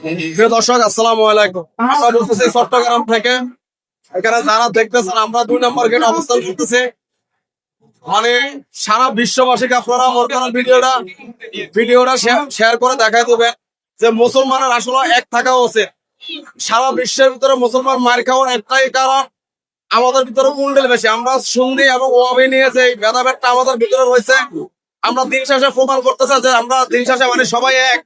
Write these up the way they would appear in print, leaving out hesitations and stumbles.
প্রিয় দর্শক, আসসালামু আলাইকুম। আমরা বলতেছি চট্টগ্রাম থেকে। এখানে যারা দেখতেছেন, আমরা 2 নম্বর গেট অবস্থান করতেছি। মানে সারা বিশ্ববাসীকে আপনারা ভিডিওটা শেয়ার করে দেখাই দেবেন যে মুসলমানের আসলে এক থাকা উচিত। সারা বিশ্বের ভিতরে মুসলমান মার খাওয়ার একটাই কারণ, আমাদের ভিতরে মুন্ডেল বেশি। আমরা সুন্নি এবং ওয়াহাবি নিয়ে যে ভেদাভেদটা আমাদের ভিতরে রয়েছে, আমরা দিন শেষে প্রমাণ করতেছে যে আমরা দিন শেষে মানে সবাই এক।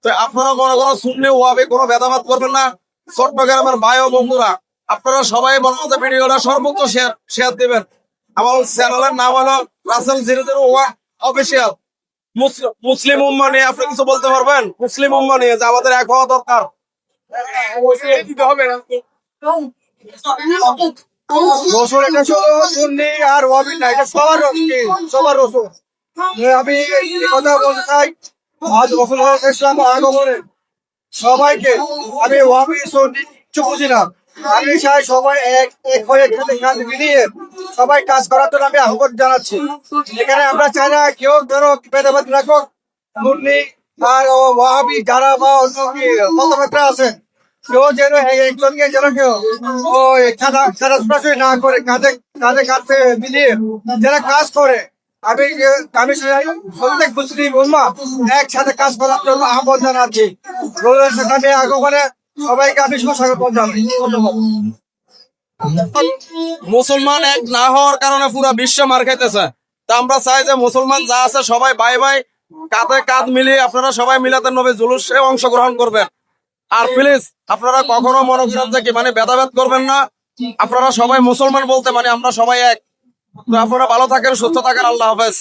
তো আপনারা মনে করো সুন্নি ওয়াহাবি কোনো ভেদাভেদ করবেন না। চট্টগ্রামের ভাই ও বন্ধুরা, আপনারা সবাই মনে হচ্ছে ভিডিওটা সর্বোচ্চ শেয়ার দিবেন। আমার চ্যানেলের নাম হলো রাসেল 001 অফিসিয়াল। মুসলিম উম্মা নিয়ে আপনি কিছু বলতে পারবেন? মুসলিম উম্মা নিয়ে যে আমাদের এক হওয়া দরকার। রসুন এটা শুধু সুন্নি আর ওয়াহাবি না, এটা সবার সবার রসুন। আমি এই কথা বলতে চাই, আজ রসুল ইসলাম আগমনে সবাইকে, আমি ওয়াহাবি সুন্নি কিছু বুঝি না, আমি চাই সবাই এক এক হয়ে খেতে কাজ মিলিয়ে সবাই কাজ করার জন্য আমি আহ্বান জানাচ্ছি। এখানে আমরা চাই না কেউ ধরো ভেদাভেদ রাখো, সুন্নি আর ওয়াহাবি যারা বা অন্য মতভেদরা আছেন, কেউ যেন একজনকে যেন কেউ ওই সরাসরি না করে, কাঁধে কাঁধে কাঁধে মিলিয়ে যারা কাজ করে। আমি আমি চাই প্রত্যেক মুসলিম উম্মাহ একসাথে কাজ করার জন্য আহ্বান জানাচ্ছি। সেখানে আগমনে সবাইকে আমি সুস্বাগত জানাই। ধন্যবাদ। মুসলমান এক না হওয়ার কারণে পুরো বিশ্ব মার খাইতেছে। তা আমরা চাই যে মুসলমান যা আছে সবাই ভাই ভাই কাঁধে কাঁধ মিলিয়ে আপনারা সবাই মিলাতে নবী জুলুসে অংশগ্রহণ করবেন। আর প্লিজ আপনারা কখনো মনে করেন যে কি মানে ভেদাভেদ করবেন না। আপনারা সবাই মুসলমান বলতে মানে আমরা সবাই এক। তো আপনারা ভালো থাকেন, সুস্থ থাকেন। আল্লাহ হাফেজ।